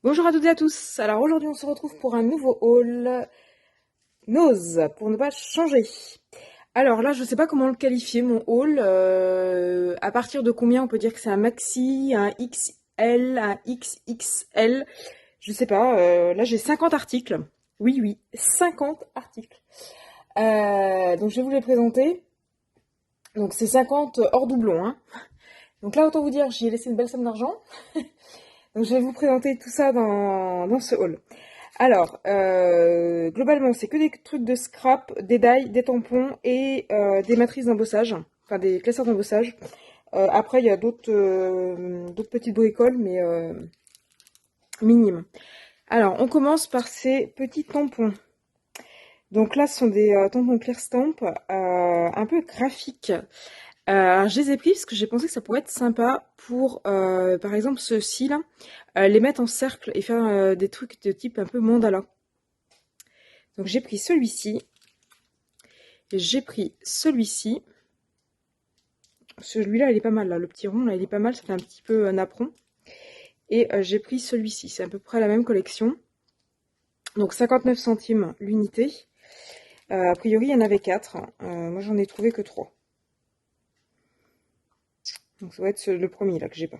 Bonjour à toutes et à tous. Alors aujourd'hui on se retrouve pour un nouveau haul Nose pour ne pas changer. Alors là je sais pas comment le qualifier mon haul. À partir de combien on peut dire que c'est un maxi, un XL, un XXL. Je sais pas. Là j'ai 50 articles. Oui oui, 50 articles. Donc je vais vous les présenter. Donc c'est 50 hors doublon, hein. Donc là autant vous dire j'y ai laissé une belle somme d'argent. Donc je vais vous présenter tout ça dans ce haul. Alors, globalement, c'est que des trucs de scrap, des die, des tampons et des matrices d'embossage, enfin des classeurs d'embossage. Après, il y a d'autres petites bricoles, mais minimes. Alors, on commence par ces petits tampons. Donc là, ce sont des tampons clear stamp, un peu graphiques. Alors, je les ai pris parce que j'ai pensé que ça pourrait être sympa pour, par exemple, ceux-ci là, les mettre en cercle et faire des trucs de type un peu mandala. Donc j'ai pris celui-ci. J'ai pris celui-ci. Celui-là, il est pas mal, là. Le petit rond, là, il est pas mal. Ça fait un petit peu napperon. Et j'ai pris celui-ci. C'est à peu près la même collection. Donc 59 centimes l'unité. A priori, il y en avait 4. Moi, j'en ai trouvé que 3. Donc ça va être le premier, là, que j'ai pas.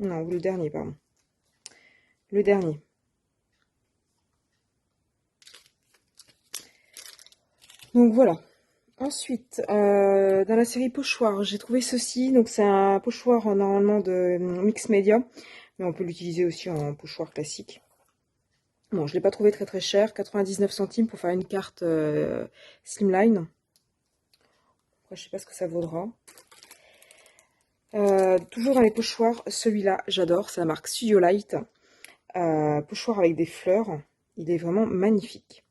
Non, ou le dernier, pardon. Le dernier. Donc voilà. Ensuite, dans la série pochoir, j'ai trouvé ceci. Donc c'est un pochoir normalement de mix media, mais on peut l'utiliser aussi en pochoir classique. Bon, je l'ai pas trouvé très très cher, 99 centimes pour faire une carte slimline. Après, je sais pas ce que ça vaudra. Toujours dans les pochoirs, celui-là, j'adore, c'est la marque Studio Light. Pochoir avec des fleurs, il est vraiment magnifique.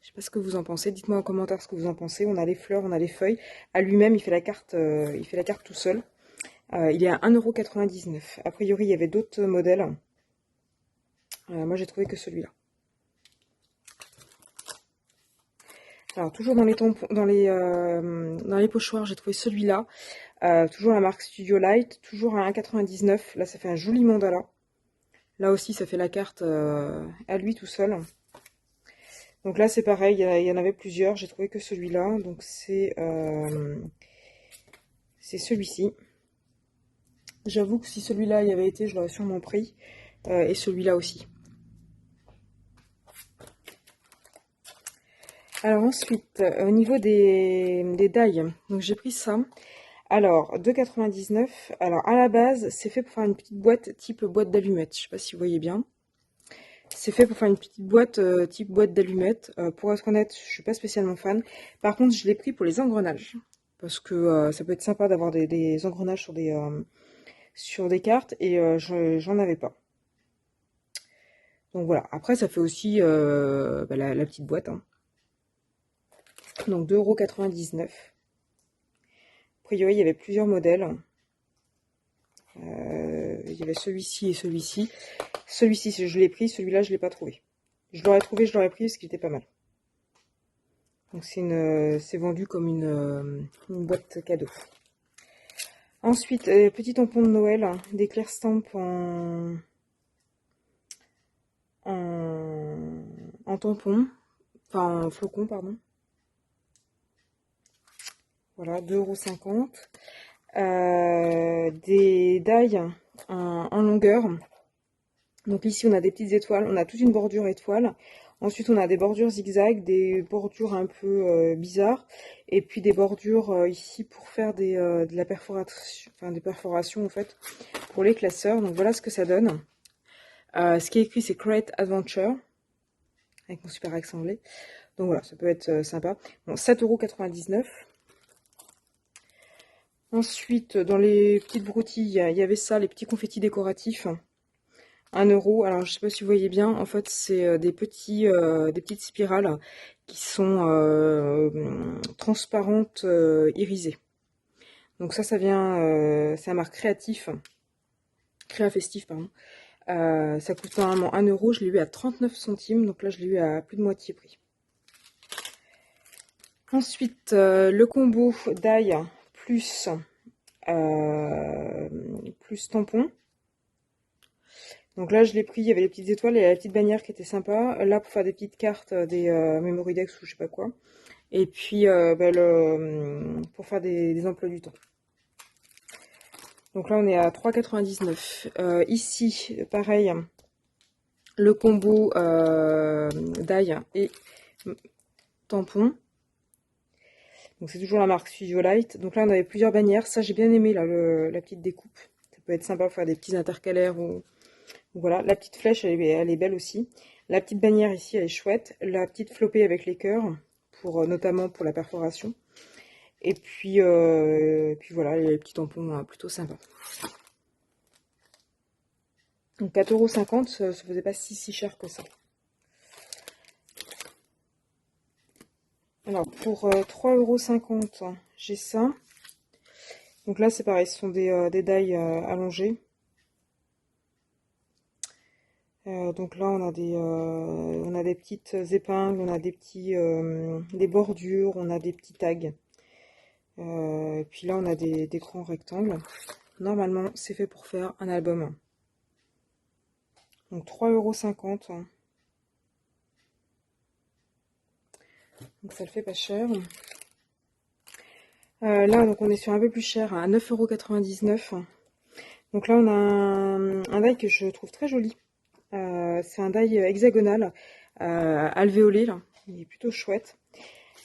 Je sais pas ce que vous en pensez, dites-moi en commentaire ce que vous en pensez. On a les fleurs, on a les feuilles. À lui-même, il fait la carte tout seul. Il est à 1,99 €. A priori, il y avait d'autres modèles. Moi, j'ai trouvé que celui-là. Alors, toujours dans les tampons, dans les pochoirs, j'ai trouvé celui-là. Toujours la marque Studio Light, toujours à 1,99 €. Là, ça fait un joli mandala. Là aussi, ça fait la carte à lui tout seul. Donc là, c'est pareil, il y en avait plusieurs. J'ai trouvé que celui-là. Donc, c'est celui-ci. J'avoue que si celui-là y avait été, je l'aurais sûrement pris. Et celui-là aussi. Alors ensuite, au niveau des die, donc j'ai pris ça. Alors, 2,99 €. Alors, à la base, c'est fait pour faire une petite boîte type boîte d'allumettes. Je sais pas si vous voyez bien. C'est fait pour faire une petite boîte type boîte d'allumettes. Pour être honnête, je suis pas spécialement fan. Par contre, je l'ai pris pour les engrenages. Parce que ça peut être sympa d'avoir des engrenages sur des cartes. Et j'en avais pas. Donc voilà. Après, ça fait aussi la petite boîte, hein. Donc 2,99 €. A priori, il y avait plusieurs modèles. Il y avait celui-ci et celui-ci. Celui-ci, je l'ai pris. Celui-là, je l'ai pas trouvé. Je l'aurais trouvé, je l'aurais pris parce qu'il était pas mal. Donc c'est vendu comme une boîte cadeau. Ensuite, petit tampon de Noël, hein, des Clear Stamp en tampon, enfin en flocon, pardon. Voilà, 2,50 €. Des die en longueur. Donc ici, on a des petites étoiles, on a toute une bordure étoile. Ensuite, on a des bordures zigzag, des bordures un peu bizarres. Et puis des bordures ici pour faire de la perforation, enfin des perforations en fait, pour les classeurs. Donc voilà ce que ça donne. Ce qui est écrit, c'est Create Adventure, avec mon super accent anglais. Donc voilà, ça peut être sympa. Bon, 7,99 €. Ensuite, dans les petites broutilles, il y avait ça, les petits confettis décoratifs. 1 €. Alors, je sais pas si vous voyez bien, en fait, c'est des petites spirales qui sont transparentes, irisées. Donc ça vient, c'est la marque Créafestif, pardon. Ça coûte normalement 1 €, je l'ai eu à 39 centimes, donc là je l'ai eu à plus de moitié prix. Ensuite, le combo d'ail plus tampon. Donc là, je l'ai pris, il y avait les petites étoiles et la petite bannière qui était sympa. Là, pour faire des petites cartes, des memory decks ou je sais pas quoi. Et puis, pour faire des emplois du temps. Donc là, on est à 3,99. Ici, pareil, le combo d'ail et tampon. Donc c'est toujours la marque Studiolight. Donc là, on avait plusieurs bannières. Ça, j'ai bien aimé là, la petite découpe. Ça peut être sympa pour faire des petits intercalaires ou voilà. La petite flèche, elle est belle aussi. La petite bannière ici, elle est chouette. La petite flopée avec les cœurs, notamment pour la perforation. Et puis voilà, les petits tampons plutôt sympas. Donc 4,50 €, ça faisait pas si cher que ça. Alors pour 3,50 €, j'ai ça. Donc là c'est pareil, ce sont des dailles allongées. Donc là on a des petites épingles, on a des bordures, on a des petits tags. Et puis là on a des grands rectangles. Normalement c'est fait pour faire un album. Donc 3,50 €. Donc ça le fait pas cher. Là donc on est sur un peu plus cher, à 9,99 €. Donc là on a un die que je trouve très joli. C'est un die hexagonal, alvéolé là. Il est plutôt chouette.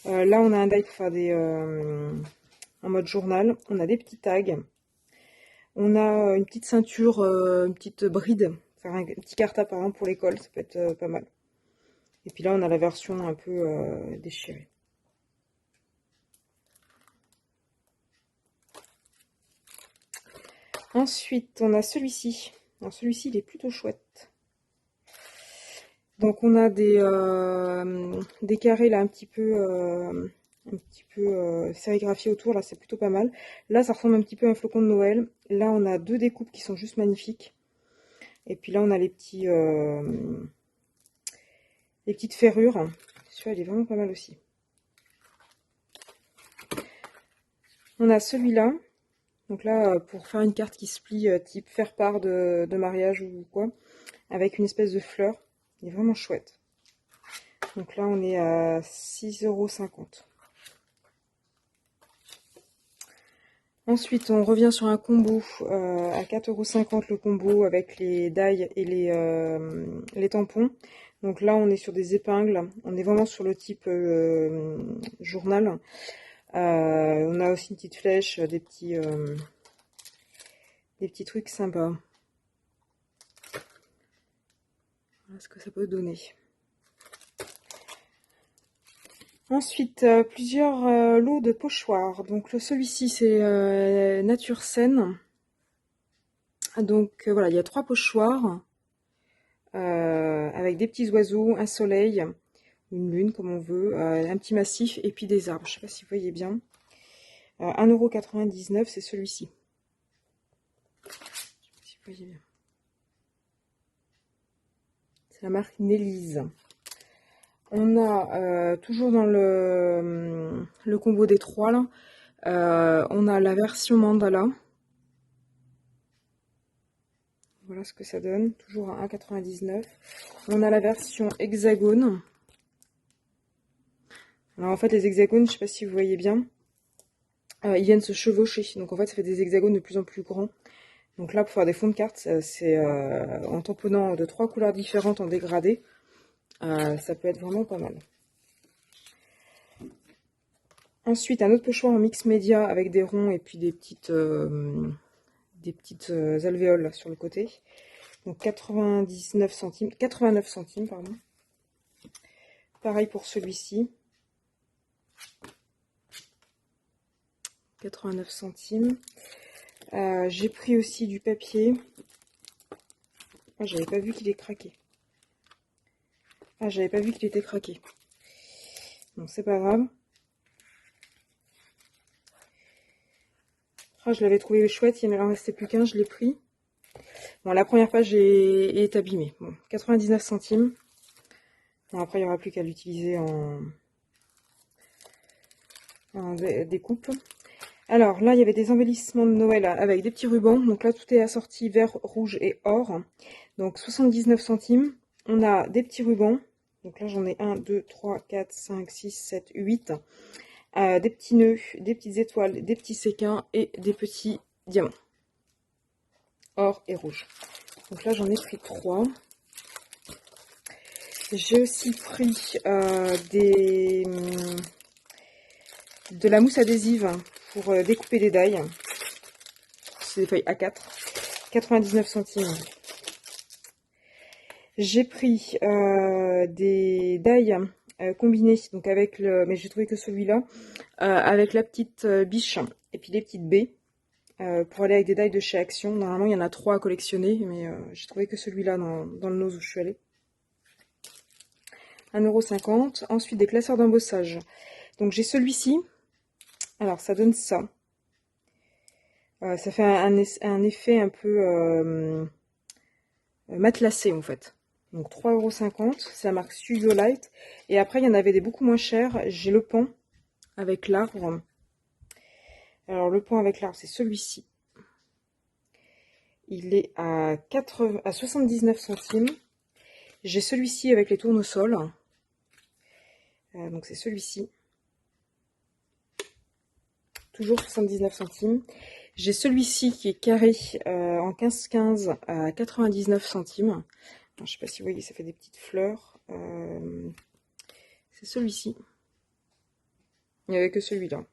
Là on a un die pour faire en mode journal. On a des petits tags. On a une petite ceinture, une petite bride. Faire un petit cartable par exemple pour l'école, ça peut être pas mal. Et puis là on a la version un peu déchirée. Ensuite, on a celui-ci. Alors celui-ci, il est plutôt chouette. Donc on a des carrés là un petit peu sérigraphiés autour. Là, c'est plutôt pas mal. Là, ça ressemble un petit peu à un flocon de Noël. Là, on a deux découpes qui sont juste magnifiques. Et puis là, on a les petites ferrures. Celui-là, il est vraiment pas mal aussi. On a celui-là. Donc là, pour faire une carte qui se plie, type faire-part de mariage ou quoi, avec une espèce de fleur. Il est vraiment chouette. Donc là, on est à 6,50 €. Ensuite, on revient sur un combo à 4,50 € le combo avec les die et les tampons. Donc là, on est sur des épingles. On est vraiment sur le type journal. On a aussi une petite flèche, des petits trucs sympas. Voilà ce que ça peut donner. Ensuite, plusieurs lots de pochoirs. Donc celui-ci, c'est Nature Saine. Donc voilà, il y a 3 pochoirs avec des petits oiseaux, un soleil, une lune comme on veut, un petit massif et puis des arbres. Je ne sais pas si vous voyez bien. 1,99 €, c'est celui-ci. Je sais pas si vous voyez bien. C'est la marque Nélise. On a toujours dans le combo des 3 là, on a la version mandala. Voilà ce que ça donne, toujours à 1,99 €. On a la version hexagone. Alors en fait les hexagones, je ne sais pas si vous voyez bien, ils viennent se chevaucher. Donc en fait ça fait des hexagones de plus en plus grands. Donc là pour faire des fonds de cartes, c'est en tamponnant de 3 couleurs différentes en dégradé. Ça peut être vraiment pas mal. Ensuite, un autre pochoir en mix média avec des ronds et puis des petites alvéoles là, sur le côté. Donc 89 centimes, pardon. Pareil pour celui-ci. 89 centimes. J'ai pris aussi du papier. Ah, j'avais pas vu qu'il est craqué. Ah, j'avais pas vu qu'il était craqué. Bon, c'est pas grave. Ah, je l'avais trouvé chouette, il m'en restait plus qu'un, je l'ai pris. Bon, la première page est abîmée. Bon, 99 centimes. Bon, après, il n'y aura plus qu'à l'utiliser en découpe. Alors là, il y avait des embellissements de Noël avec des petits rubans. Donc là, tout est assorti vert, rouge et or. Donc 79 centimes. On a des petits rubans. Donc là, j'en ai 1, 2, 3, 4, 5, 6, 7, 8. Des petits nœuds, des petites étoiles, des petits séquins et des petits diamants. Or et rouge. Donc là, j'en ai pris 3. J'ai aussi pris de la mousse adhésive pour découper des die. C'est des feuilles A4. 99 centimes. J'ai pris des die combinés, donc avec le, mais j'ai trouvé que celui-là, avec la petite biche et puis les petites baies, pour aller avec des die de chez Action. Normalement, il y en a 3 à collectionner, mais j'ai trouvé que celui-là dans le nose où je suis allée. 1,50 €. Ensuite, des classeurs d'embossage. Donc j'ai celui-ci. Alors ça donne ça. Ça fait un effet un peu matelassé en fait. Donc 3,50 €, c'est la marque Studio Light. Et après, il y en avait des beaucoup moins chers. J'ai le pan avec l'arbre. Alors le pan avec l'arbre, c'est celui-ci. Il est à 79 centimes. J'ai celui-ci avec les tournesols. Donc c'est celui-ci. Toujours 79 centimes. J'ai celui-ci qui est carré en 15-15 à 99 centimes. Alors, je ne sais pas si vous voyez, ça fait des petites fleurs. C'est celui-ci. Il n'y avait que celui-là.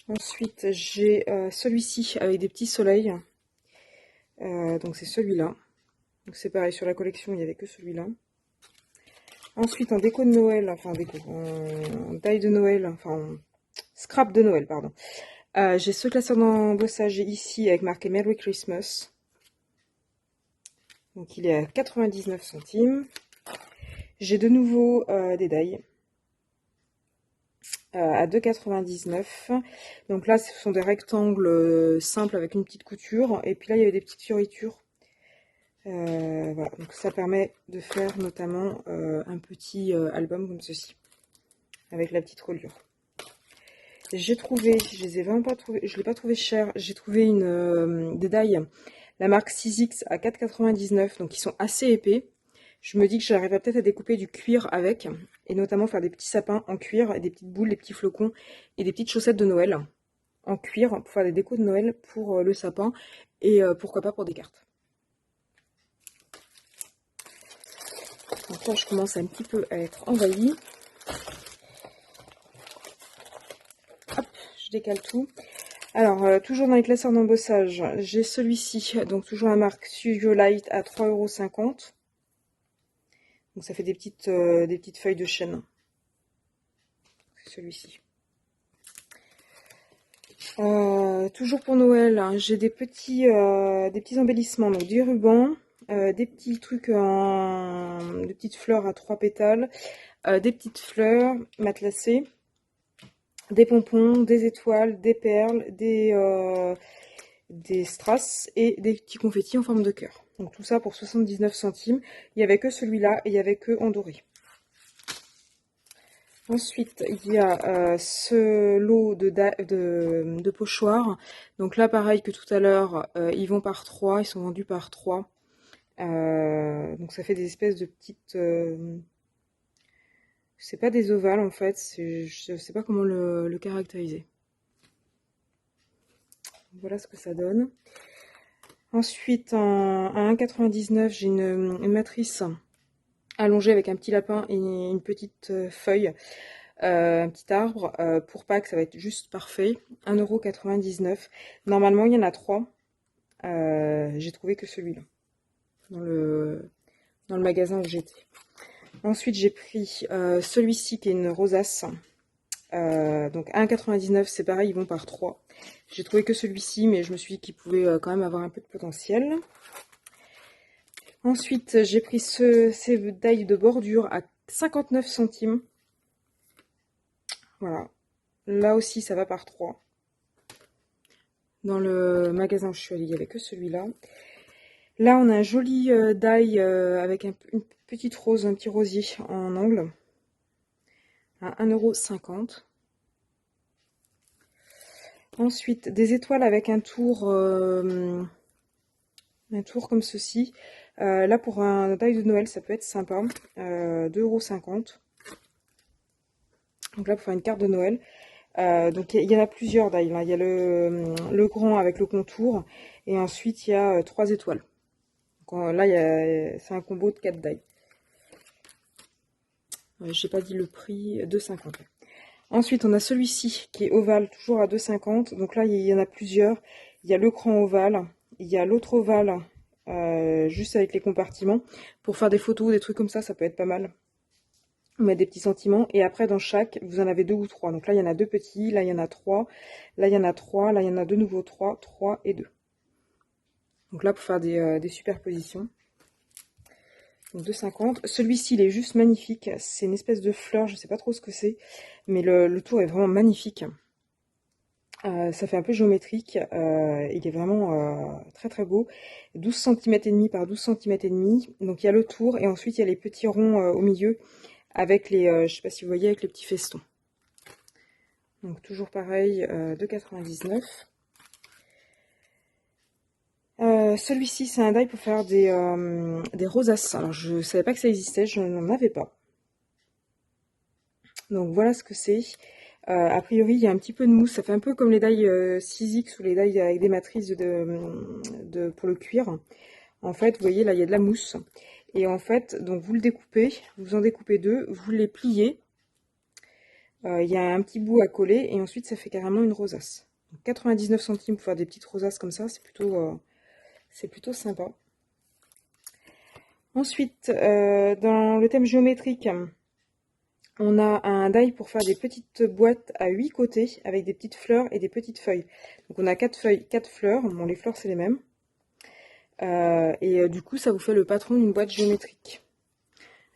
Ensuite, j'ai celui-ci avec des petits soleils. Donc c'est celui-là. Donc c'est pareil, sur la collection, il n'y avait que celui-là. Ensuite, en déco de Noël, enfin en taille de Noël, enfin en scrap de Noël, pardon. J'ai ce classeur d'embossage ici avec marqué Merry Christmas. Donc il est à 99 centimes. J'ai de nouveau des die à 2,99 €. Donc là, ce sont des rectangles simples avec une petite couture. Et puis là, il y avait des petites fioritures. Voilà, donc ça permet de faire notamment un petit album comme ceci, avec la petite reliure. J'ai trouvé, je les ai vraiment pas trouvé, je l'ai pas trouvé cher. J'ai trouvé des die, la marque 6X à 4,99 €, donc ils sont assez épais. Je me dis que j'arriverai peut-être à découper du cuir avec, et notamment faire des petits sapins en cuir, et des petites boules, des petits flocons, et des petites chaussettes de Noël en cuir pour faire des décos de Noël pour le sapin, et pourquoi pas pour des cartes. Donc là, je commence un petit peu à être envahie. Hop, je décale tout. Alors, toujours dans les classeurs d'embossage, j'ai celui-ci, donc toujours la marque Studio Light à 3,50 €. Donc ça fait des petites feuilles de chêne. Celui-ci. Toujours pour Noël, hein, j'ai des petits embellissements, donc du ruban, des petits trucs des petites fleurs à 3 pétales, des petites fleurs matelassées, des pompons, des étoiles, des perles, des strass et des petits confettis en forme de cœur. Donc tout ça pour 79 centimes. Il n'y avait que celui-là et il n'y avait que en doré. Ensuite, il y a ce lot de pochoirs. Donc là, pareil que tout à l'heure, ils vont par 3, ils sont vendus par 3. Donc ça fait des espèces de petites... c'est pas des ovales en fait, je sais pas comment le caractériser. Voilà ce que ça donne. Ensuite, à 1,99 €, j'ai une matrice allongée avec un petit lapin et une petite feuille, un petit arbre. Pour Pâques, ça va être juste parfait. 1,99 €. Normalement, il y en a 3. J'ai trouvé que celui-là dans le magasin où j'étais. Ensuite, j'ai pris celui-ci qui est une rosace. Donc 1,99 €, c'est pareil, ils vont par 3. J'ai trouvé que celui-ci, mais je me suis dit qu'il pouvait quand même avoir un peu de potentiel. Ensuite, j'ai pris ces die de bordure à 59 centimes. Voilà. Là aussi, ça va par 3. Dans le magasin où je suis allée, il n'y avait que celui-là. Là, on a un joli die avec une petite rose, un petit rosier en angle. À 1,50 €. Ensuite, des étoiles avec un tour comme ceci. Là, pour un die de Noël, ça peut être sympa. 2,50 €. Donc là, pour faire une carte de Noël. Donc il y en a plusieurs die. Là. Il y a le grand avec le contour. Et ensuite, il y a 3 étoiles. Donc, là, c'est un combo de 4 die. J'ai pas dit le prix, 2,50 €. Ensuite, on a celui-ci qui est ovale, toujours à 2,50 €. Donc là, il y en a plusieurs. Il y a le cran ovale, il y a l'autre ovale, juste avec les compartiments. Pour faire des photos, des trucs comme ça peut être pas mal. On met des petits sentiments. Et après, dans chaque, vous en avez 2 ou 3. Donc là, il y en a 2 petits, là, il y en a 3. Là, il y en a 3. Là, il y en a de nouveau 3, 3 et 2. Donc là, pour faire des superpositions. Donc 2,50 €. Celui-ci, il est juste magnifique. C'est une espèce de fleur, je sais pas trop ce que c'est. Mais le tour est vraiment magnifique. Ça fait un peu géométrique. Il est vraiment très très beau. 12 cm et demi par 12 cm et demi. Donc il y a le tour et ensuite il y a les petits ronds au milieu avec les, je sais pas si vous voyez, avec les petits festons. Donc toujours pareil, 2,99 €. Celui-ci, c'est un die pour faire des rosaces. Alors je savais pas que ça existait, je n'en avais pas. Donc voilà ce que c'est. A priori, il y a un petit peu de mousse. Ça fait un peu comme les die 6X ou les die avec des matrices pour le cuir. En fait, vous voyez, là, il y a de la mousse. Et en fait, donc vous le découpez, vous en découpez 2, vous les pliez. Il y a un petit bout à coller et ensuite, ça fait carrément une rosace. Donc, 99 centimes pour faire des petites rosaces comme ça, c'est plutôt sympa. Ensuite, dans le thème géométrique, on a un die pour faire des petites boîtes à 8 côtés avec des petites fleurs et des petites feuilles. Donc on a 4 feuilles, 4 fleurs. Bon, les fleurs, c'est les mêmes. Du coup, ça vous fait le patron d'une boîte géométrique.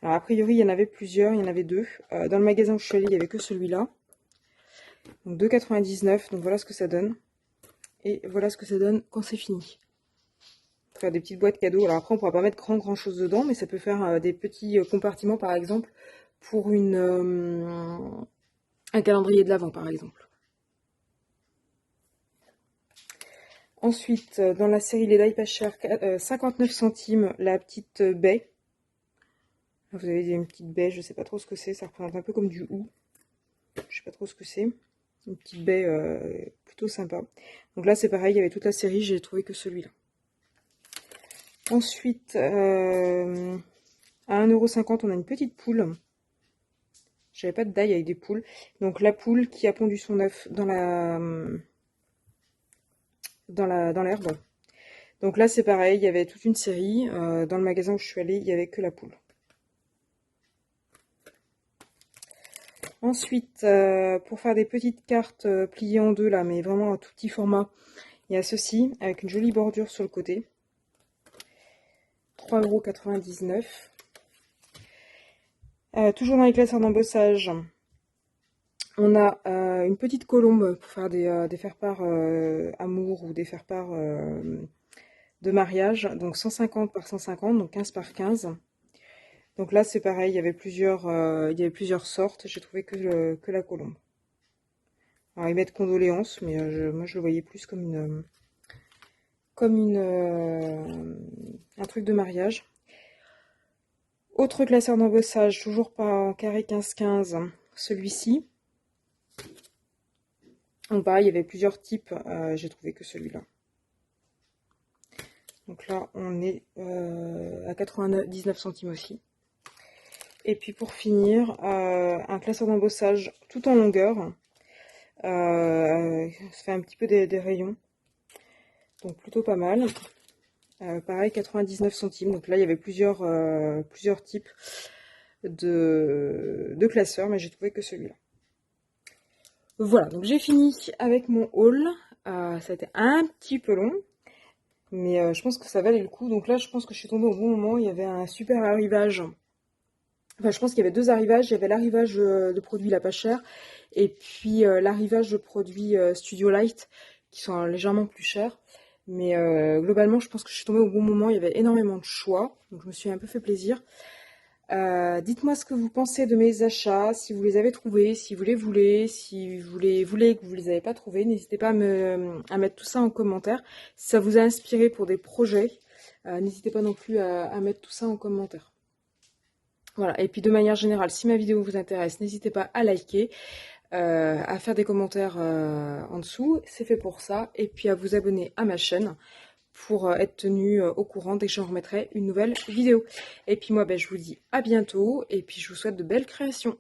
Alors, a priori, il y en avait plusieurs, il y en avait 2. Dans le magasin où je suis allée, il n'y avait que celui-là. Donc 2,99 €, donc voilà ce que ça donne. Et voilà ce que ça donne quand c'est fini. Pour faire des petites boîtes cadeaux. Alors après, on ne pourra pas mettre grand chose dedans, mais ça peut faire des petits compartiments, par exemple, pour un calendrier de l'Avent, par exemple. Ensuite, dans la série Les Die pas chers, 59 centimes, la petite baie. Vous avez une petite baie, je sais pas trop ce que c'est, ça représente un peu comme du hou. Je sais pas trop ce que c'est. Une petite baie plutôt sympa. Donc là, c'est pareil, il y avait toute la série, j'ai trouvé que celui-là. Ensuite, à 1,50 €, on a une petite poule. J'avais pas de die avec des poules. Donc la poule qui a pondu son œuf dans l'herbe. Donc là, c'est pareil, il y avait toute une série. Dans le magasin où je suis allée, il n'y avait que la poule. Ensuite, pour faire des petites cartes pliées en deux, là, mais vraiment un tout petit format, il y a ceci, avec une jolie bordure sur le côté. 3,99 €. Toujours dans les classeurs d'embossage, on a une petite colombe pour faire des faire-part amour ou des faire-part de mariage. Donc 150 par 150, donc 15 par 15. Donc là, c'est pareil, il y avait plusieurs sortes. J'ai trouvé que la colombe. Alors, ils mettent condoléances, mais moi, je le voyais plus comme un truc de mariage. Autre classeur d'embossage, toujours pas en carré 15-15, celui-ci. Donc pareil, il y avait plusieurs types, j'ai trouvé que celui-là. Donc là, on est à 99 centimes aussi. Et puis pour finir, un classeur d'embossage tout en longueur. Ça fait un petit peu des rayons. Donc plutôt pas mal. Pareil, 99 centimes. Donc là, il y avait plusieurs types de classeurs, mais j'ai trouvé que celui-là. Voilà, donc j'ai fini avec mon haul. Ça a été un petit peu long, mais je pense que ça valait le coup. Donc là, je pense que je suis tombée au bon moment. Il y avait un super arrivage. Enfin, je pense qu'il y avait 2 arrivages. Il y avait l'arrivage de produits la pas cher, et puis l'arrivage de produits Studio Light, qui sont légèrement plus chers. Mais globalement, je pense que je suis tombée au bon moment. Il y avait énormément de choix, donc je me suis un peu fait plaisir. Dites-moi ce que vous pensez de mes achats, si vous les avez trouvés, si vous les voulez, si vous les voulez et que vous ne les avez pas trouvés. N'hésitez pas à mettre tout ça en commentaire. Si ça vous a inspiré pour des projets, n'hésitez pas non plus à mettre tout ça en commentaire. Voilà, et puis de manière générale, si ma vidéo vous intéresse, n'hésitez pas à liker, à faire des commentaires en dessous, c'est fait pour ça, et puis à vous abonner à ma chaîne pour être tenu au courant dès que j'en remettrai une nouvelle vidéo. Et puis moi, je vous dis à bientôt, et puis je vous souhaite de belles créations.